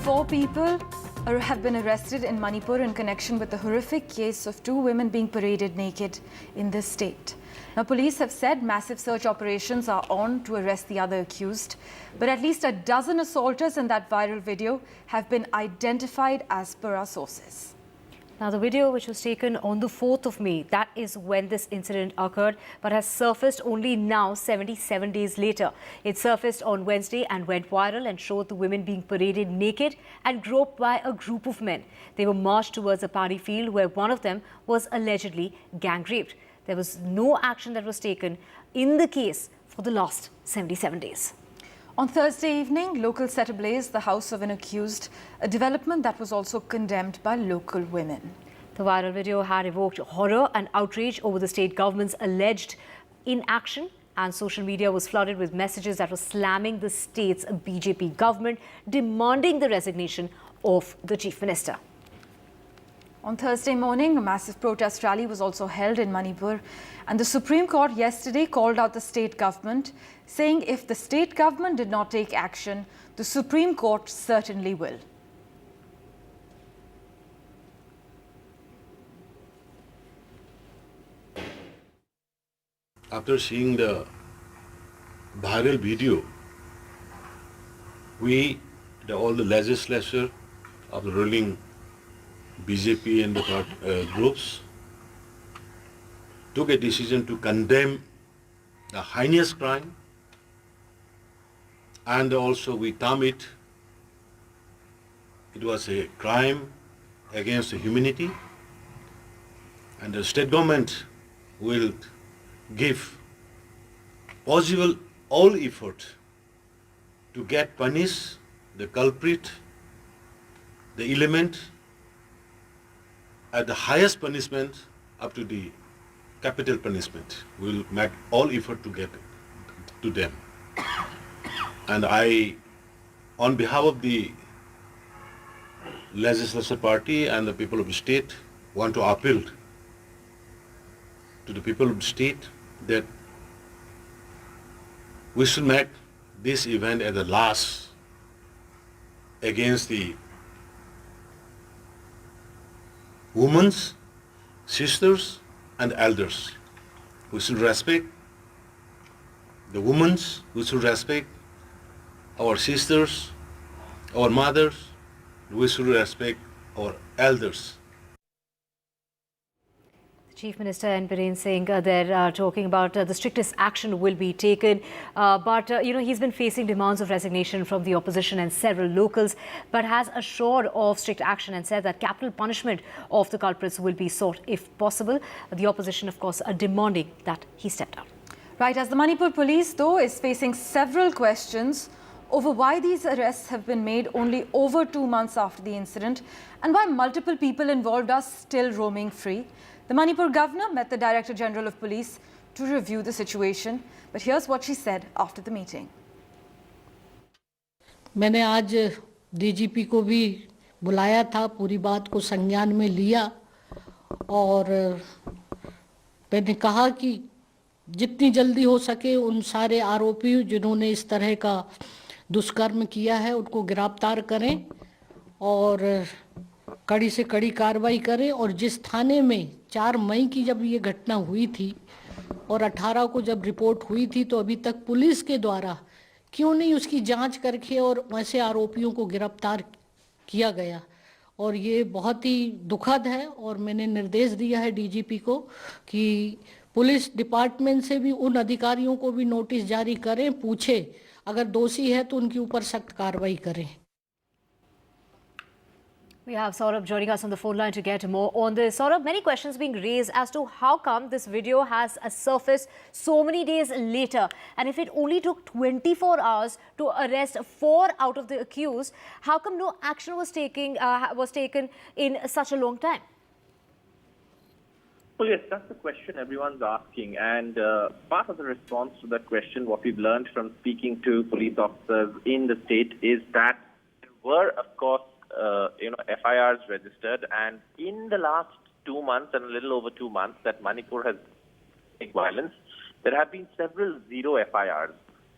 4 people have been arrested in Manipur in connection with the horrific case of 2 women being paraded naked in this state. Now, police have said massive search operations are on to arrest the other accused, but at least a dozen assaulters in that viral video have been identified as per our sources. Now, the video, which was taken on the 4th of May, that is when this incident occurred, but has surfaced only now, 77 days later. It surfaced on Wednesday and went viral and showed the women being paraded naked and groped by a group of men. They were marched towards a paddy field where one of them was allegedly gang raped. There was no action that was taken in the case for the last 77 days. On Thursday evening, locals set ablaze the house of an accused, a development that was also condemned by local women. The viral video had evoked horror and outrage over the state government's alleged inaction, and social media was flooded with messages that were slamming the state's BJP government, demanding the resignation of the chief minister. On Thursday morning, a massive protest rally was also held in Manipur, and the Supreme Court yesterday called out the state government, saying if the state government did not take action, the Supreme Court certainly will. After seeing the viral video, all the legislature of the ruling BJP and the groups took a decision to condemn the heinous crime, and also we term it was a crime against humanity, and the state government will give possible all effort to get punish the culprit, the element at the highest punishment up to the capital punishment. We will make all effort to get to them. And I, on behalf of the legislature party and the people of the state, want to appeal to the people of the state that we should make this event as the last against the women, sisters and elders. We should respect the women, we should respect our sisters, our mothers, we should respect our elders. Chief Minister N. Biren Singh, they're talking about the strictest action will be taken. But he's been facing demands of resignation from the opposition and several locals, but has assured of strict action and said that capital punishment of the culprits will be sought if possible. The opposition, of course, are demanding that he step down. Right, as the Manipur police, though, is facing several questions over why these arrests have been made only over 2 months after the incident and why multiple people involved are still roaming free. The Manipur governor met the Director General of Police to review the situation. But here's what she said after the meeting. मैंने आज DGP को भी बुलाया था, पूरी बात को संज्ञान में लिया और मैंने कहा कि जितनी जल्दी हो सके उन सारे आरोपी जिन्होंने इस तरह का दुष्कर्म किया है उनको गिरफ्तार करें और कड़ी से कड़ी कार्रवाई करें। और जिस थाने में 4 मई की जब ये घटना हुई थी और 18 को जब रिपोर्ट हुई थी तो अभी तक पुलिस के द्वारा क्यों नहीं उसकी जांच करके और वैसे आरोपियों को गिरफ्तार किया गया, और ये बहुत ही दुखद है। और मैंने निर्देश दिया है डीजीपी को कि पुलिस डिपार्टमेंट से भी उन अधिकारियों को भी नोटिस जारी करें, पूछे अगर दोषी है तो उनके ऊपर सख्त कार्रवाई करें। We have Saurabh joining us on the phone line to get more on this. Saurabh, many questions being raised as to how come this video has surfaced so many days later. And if it only took 24 hours to arrest 4 out of the accused, how come no action was taken in such a long time? Well, yes, that's the question everyone's asking. And part of the response to that question, what we've learned from speaking to police officers in the state is that there were, of course, FIRs registered, and in the last 2 months and a little over 2 months that Manipur has violence, there have been several zero FIRs.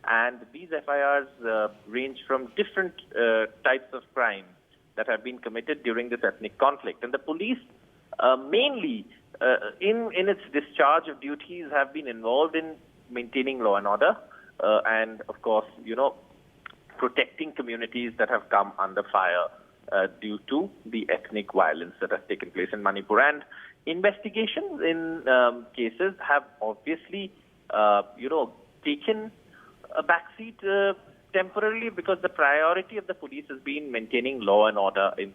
And these FIRs range from different types of crimes that have been committed during this ethnic conflict. And the police mainly in its discharge of duties have been involved in maintaining law and order and, of course, protecting communities that have come under fire due to the ethnic violence that has taken place in Manipur. And investigations in cases have obviously, taken a backseat temporarily because the priority of the police has been maintaining law and order in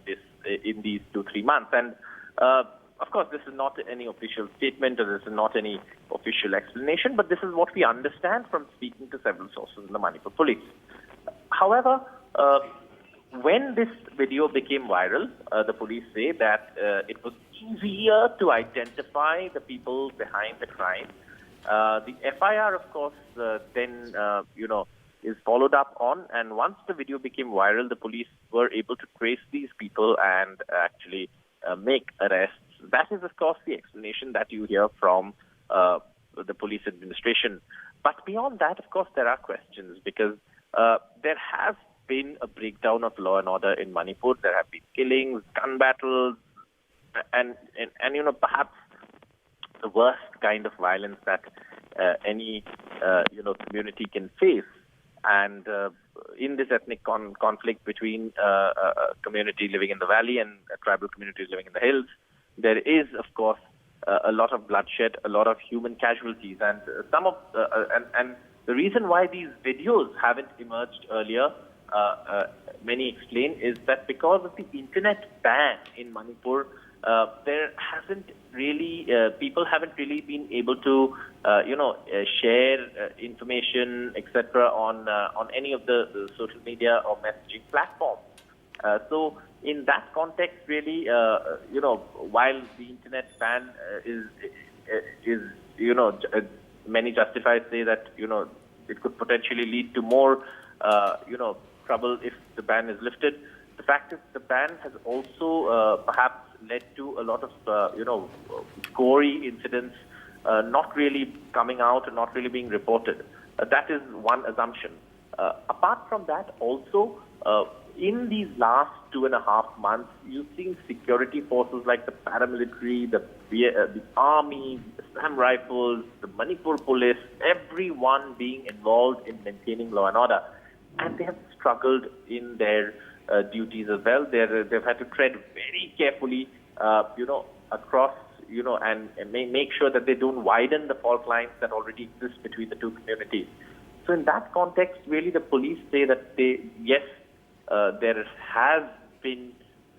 these 2-3 months. And of course, this is not any official statement or this is not any official explanation, but this is what we understand from speaking to several sources in the Manipur police. However, when this video became viral, the police say that it was easier to identify the people behind the crime. The FIR, of course, then, is followed up on. And once the video became viral, the police were able to trace these people and actually make arrests. That is, of course, the explanation that you hear from the police administration. But beyond that, of course, there are questions because there has been a breakdown of law and order in Manipur. There have been killings, gun battles, and perhaps the worst kind of violence that any community can face. And in this ethnic conflict between a community living in the valley and tribal communities living in the hills, there is, of course, a lot of bloodshed, a lot of human casualties, and and the reason why these videos haven't emerged earlier, many explain, is that because of the internet ban in Manipur, there hasn't really people haven't really been able to share information, etc. on any of the social media or messaging platforms. So in that context, really, while the internet ban is many justifiers say that it could potentially lead to more trouble if the ban is lifted. The fact is the ban has also perhaps led to a lot of gory incidents not really coming out and not really being reported. That is one assumption. Apart from that, also in these last 2.5 months, you've seen security forces like the paramilitary, the army, the Assam Rifles, the Manipur police, everyone being involved in maintaining law and order. And they have struggled in their duties as well. They've had to tread very carefully, across, and make sure that they don't widen the fault lines that already exist between the two communities. So in that context, really the police say that there has been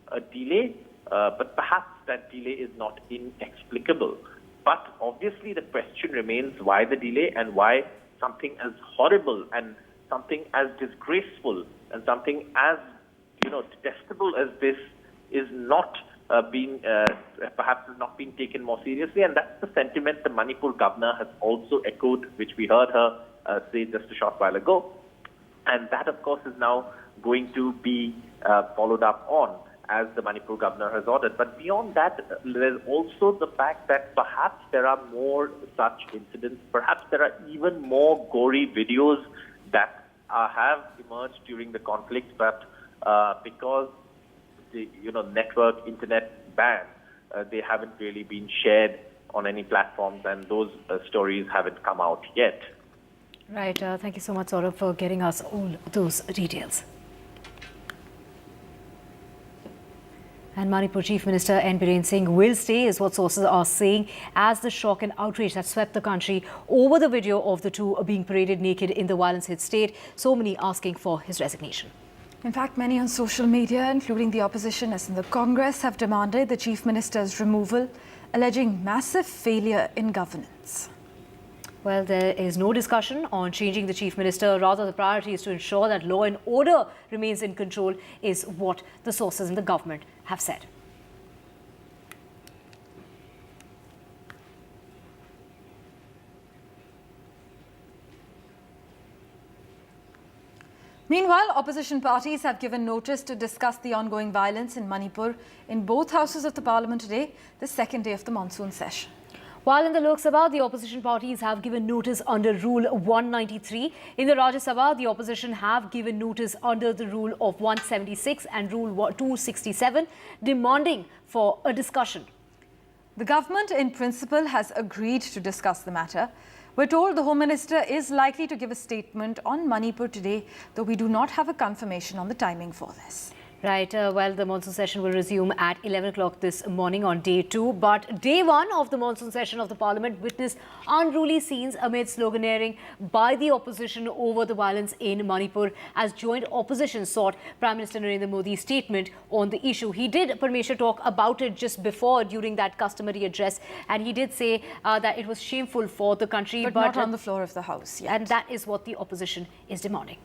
a delay, but perhaps that delay is not inexplicable. But obviously the question remains why the delay and why something as horrible and something as disgraceful and something as detestable as this is not perhaps has not been taken more seriously. And that's the sentiment the Manipur governor has also echoed, which we heard her say just a short while ago. And that, of course, is now going to be followed up on as the Manipur governor has ordered. But beyond that, there's also the fact that perhaps there are more such incidents. Perhaps there are even more gory videos that have emerged during the conflict, but because the internet ban, they haven't really been shared on any platforms, and those stories haven't come out yet. Right. Thank you so much, Saurabh, for getting us all those details. And Manipur Chief Minister N. Biren Singh will stay, is what sources are saying, as the shock and outrage that swept the country over the video of the two being paraded naked in the violence-hit state. So many asking for his resignation. In fact, many on social media, including the opposition as in the Congress, have demanded the Chief Minister's removal, alleging massive failure in governance. Well, there is no discussion on changing the Chief Minister. Rather, the priority is to ensure that law and order remains in control, is what the sources in the government have said. Meanwhile, opposition parties have given notice to discuss the ongoing violence in Manipur in both houses of the parliament today, the second day of the monsoon session. While in the Lok Sabha, the opposition parties have given notice under Rule 193. In the Rajya Sabha, the opposition have given notice under the Rule of 176 and Rule 267, demanding for a discussion. The government, in principle, has agreed to discuss the matter. We're told the Home Minister is likely to give a statement on Manipur today, though we do not have a confirmation on the timing for this. Right, well, the monsoon session will resume at 11 o'clock this morning on day 2. But day 1 of the monsoon session of the parliament witnessed unruly scenes amid sloganeering by the opposition over the violence in Manipur as joint opposition sought Prime Minister Narendra Modi's statement on the issue. He did, Parmeshwar, talk about it just before during that customary address, and he did say that it was shameful for the country. But not on the floor of the House yet. And that is what the opposition is demanding.